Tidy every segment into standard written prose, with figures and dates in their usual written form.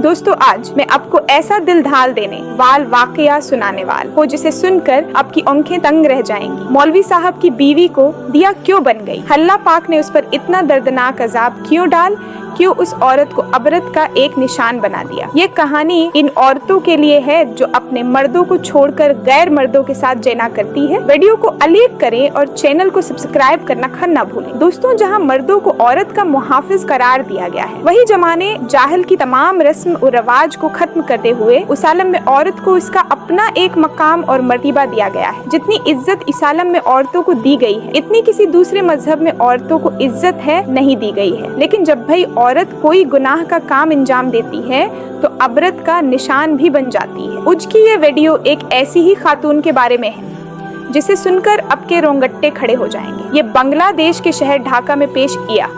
दोस्तों आज मैं आपको ऐसा दिल ढाल देने वाल वाकया सुनाने वाल हो जिसे सुनकर आपकी आंखें तंग रह जाएंगी। मौलवी साहब की बीवी को दिया क्यों बन गई? अल्लाह पाक ने उस पर इतना दर्दनाक अजाब क्यों डाल? क्यों उस औरत को अबरत का एक निशान बना दिया? ये कहानी इन औरतों के लिए है जो अपने मर्दों को छोड़कर गैर मर्दों के साथ जना करती है। वीडियो को लाइक करें और चैनल को सब्सक्राइब करना न भूलें। दोस्तों, जहाँ मर्दों को औरत का मुहाफिज करार दिया गया है, वही जमाने जाहिल की तमाम रस्म और रवाज को खत्म करते हुए उस आलम में औरत को इसका अपना एक मकाम और मर्तबा दिया गया है। जितनी इज्जत इस आलम में औरतों को दी गई है, इतनी किसी दूसरे मजहब में औरतों को इज्जत है नहीं दी गई है। लेकिन जब भाई औरत कोई गुनाह का काम अंजाम देती है तो अबरत का निशान भी बन जाती है। आज की ये वीडियो एक ऐसी ही खातून के बारे में है जिसे सुनकर आपके रोंगटे खड़े हो जाएंगे। ये बांग्लादेश के शहर ढाका में पेश किया,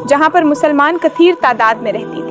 जहाँ पर मुसलमान कथीर तादाद में रहती थी।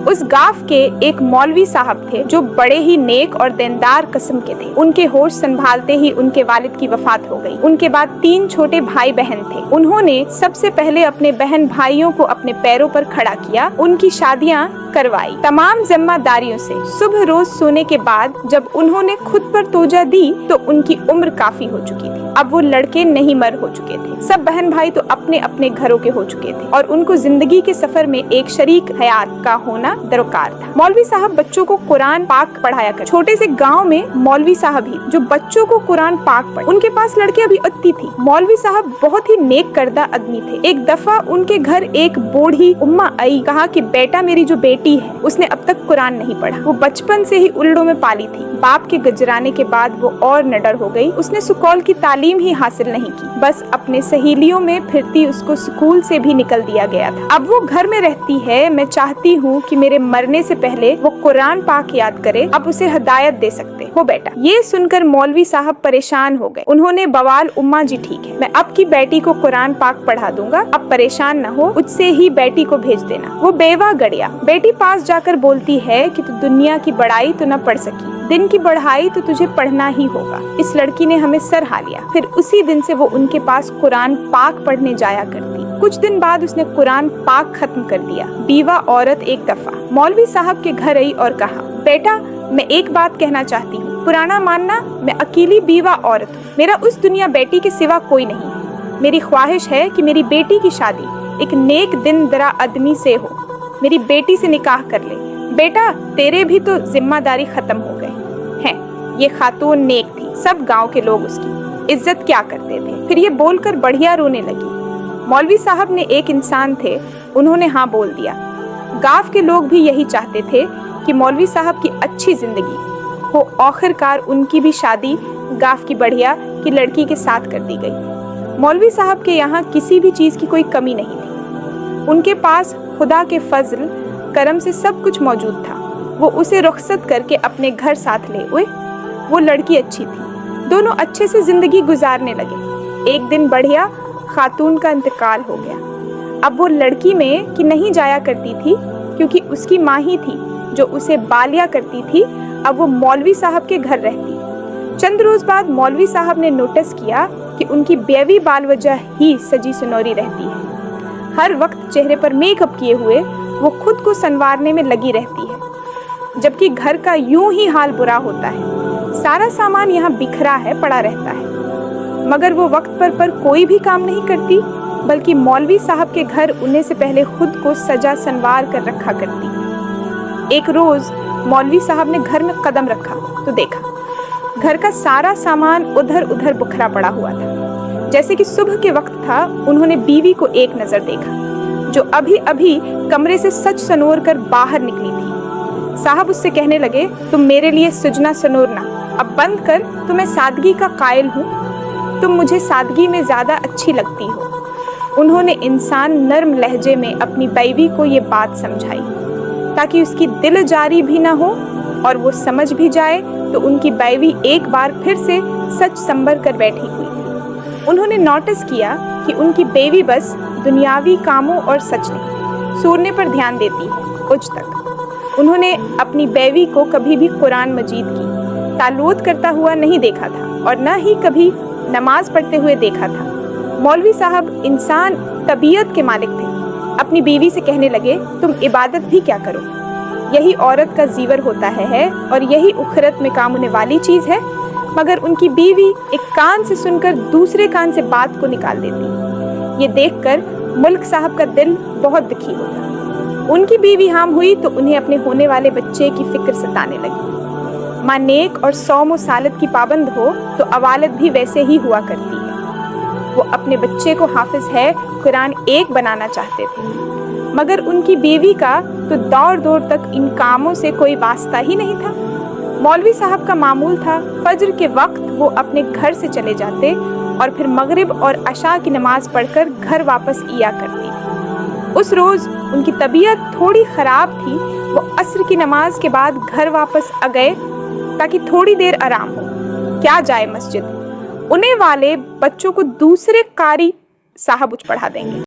उस गांव के एक मौलवी साहब थे जो बड़े ही नेक और देनदार किस्म के थे। उनके होश संभालते ही उनके वालिद की वफात हो गई। उनके बाद 3 छोटे भाई बहन थे। उन्होंने सबसे पहले अपने बहन भाइयों को अपने पैरों पर खड़ा किया, उनकी शादियां करवाई तमाम जिम्मेदारियों से। सुबह रोज सोने के बाद जब उन्होंने खुद पर तोजा दी तो उनकी उम्र काफी हो चुकी थी। अब वो लड़के नहीं मर हो चुके थे। सब बहन भाई तो अपने अपने घरों के हो चुके थे और उनको जिंदगी के सफर में एक शरीक हयात का होना दरकार था। मौलवी साहब बच्चों को कुरान पाक पढ़ाया कर। छोटे से गांव में मौलवी साहब ही जो बच्चों को कुरान पाक पढ़े। उनके पास लड़कियां भी अत्ती थी। मौलवी साहब बहुत ही नेक करदा आदमी थे। एक दफा उनके घर एक बूढ़ी उम्मा आई, कहा कि बेटा मेरी जो बेटी है उसने अब तक कुरान नहीं पढ़ा। वो बचपन से ही उल्लू में पाली थी। बाप के गुजराने के बाद वो और निडर हो गई। उसने स्कूल की तालीम ही हासिल नहीं की, बस अपने सहेलियों में फिरती उसको स्कूल से भी निकल दिया गया था। अब वो घर में रहती है। मैं चाहती हूँ कि मेरे मरने से पहले वो कुरान पाक याद करे। अब उसे हिदायत दे सकते हो बेटा। ये सुनकर मौलवी साहब परेशान हो गए। उन्होंने बवाल, उम्मा जी ठीक है, मैं अब की बेटी को कुरान पाक पढ़ा दूंगा, अब परेशान न हो, उससे ही बेटी को भेज देना। वो बेवा गड़िया बेटी पास जाकर बोलती है कि तू दुनिया की बड़ाई तो न पढ़ सकी, दिन की बढ़ाई तो तुझे पढ़ना ही होगा। इस लड़की ने हमें सरहा लिया। फिर उसी दिन से वो उनके पास कुरान पाक पढ़ने जाया करती। कुछ दिन बाद उसने कुरान पाक खत्म कर दिया। बीवा औरत एक दफा मौलवी साहब के घर आई और कहा, बेटा मैं एक बात कहना चाहती हूँ, पुराना मानना, मैं अकेली बीवा औरत हूँ। मेरा उस दुनिया बेटी के सिवा कोई नहीं है। मेरी ख्वाहिश है कि मेरी बेटी की शादी एक नेक दिन दरा आदमी से हो। मेरी बेटी से निकाह कर ले। बेटा तेरे भी तो जिम्मेदारी खत्म हो गए हैं। ये खातून नेक थी। सब गांव के लोग उसकी इज्जत क्या करते थे। फिर ये बोलकर बढ़िया रोने लगी। मौलवी साहब ने एक इंसान थे, उन्होंने हाँ बोल दिया। गांव के लोग भी यही चाहते थे कि मौलवी साहब की अच्छी जिंदगी हो। आखिरकार उनकी भी शादी गांव की बढ़िया की लड़की के साथ कर दी गई। मौलवी साहब के यहाँ किसी भी चीज की कोई कमी नहीं थी। उनके पास खुदा के फजल करम से सब कुछ मौजूद था। वो उसे रुखसत करके अपने घर साथ ले हुए। वो लड़की अच्छी थी। दोनों अच्छे से जिंदगी गुजारने लगे। एक दिन बढ़िया खातून का इंतकाल हो गया। अब वो लड़की में कि नहीं जाया करती थी क्योंकि उसकी माँ ही थी जो उसे बालिया करती थी। अब वो मौलवी साहब के घर रहती। चंद रोज बाद मौलवी साहब ने नोटिस किया कि उनकी बेवी बाल वजह ही सजी सुनौरी रहती है। हर वक्त चेहरे पर मेकअप किए हुए वो खुद को संवारने में लगी रहती है, जबकि घर का यूं ही हाल बुरा होता है। सारा सामान यहाँ बिखरा है, पड़ा रहता है, मगर वो वक्त पर कोई भी काम नहीं करती, बल्कि मौलवी साहब के घर उन्हें से पहले खुद को सजा संवार कर रखा करती। एक रोज मौलवी साहब ने घर में कदम रखा तो देखा घर का सारा सामान उधर उधर बिखरा पड़ा हुआ था। जैसे कि सुबह के वक्त था। उन्होंने बीवी को एक नजर देखा जो अभी अभी कमरे से सच सनोर कर बाहर निकली थी। साहब उससे कहने लगे, तुम मेरे लिए सुजना सनोरना अब बंद कर, तुम्हें सादगी का कायल हूँ, तुम मुझे सादगी में ज्यादा अच्छी लगती हो। उन्होंने इंसान नर्म लहजे में अपनी बीवी को ये बात समझाई ताकि उसकी दिल जारी भी ना हो और वो समझ भी जाए तो उनकी बीवी एक बार फिर से सच संभर कर बैठी हुई। उन्होंने नोटिस किया कि उनकी बीवी बस दुनियावी कामों और सच नहीं, सूरने पर ध्यान देती है। उच्च तक उन्होंने अपनी बीवी को कभी भी कुरान मजीद की तालूत करता हुआ नहीं देखा था और न ही कभी नमाज पढ़ते हुए देखा था। मौलवी साहब इंसान तबीयत के मालिक थे। अपनी बीवी से कहने लगे, तुम इबादत भी क्या करो। یہی عورت کا زیور ہوتا ہے اور یہی اخرت میں کام ہونے والی چیز ہے، مگر ان کی بیوی ایک کان سے سن کر دوسرے کان سے بات کو نکال دیتی۔ یہ دیکھ کر ملک صاحب کا دل بہت دکھی ہوتا۔ ان کی بیوی حام ہوئی تو انہیں اپنے ہونے والے بچے کی فکر ستانے لگی۔ ماں نیک اور صوم و صالت کی پابند ہو تو اوالد بھی ویسے ہی ہوا کرتی ہے۔ وہ اپنے بچے کو حافظ ہے قرآن 1 بنانا چاہتے تھے، مگر ان کی بیوی کا تو دور دور تک ان کاموں سے کوئی واسطہ ہی نہیں تھا۔ مولوی صاحب کا معمول تھا فجر کے وقت وہ اپنے گھر سے چلے جاتے اور پھر مغرب اور عشاء کی نماز پڑھ کر گھر واپس آیا کرتی تھی۔ اس روز ان کی طبیعت تھوڑی خراب تھی، وہ عصر کی نماز کے بعد گھر واپس آ گئے تاکہ تھوڑی دیر آرام ہو۔ کیا جائے مسجد، انہیں والے بچوں کو دوسرے قاری صاحب پڑھا دیں گے۔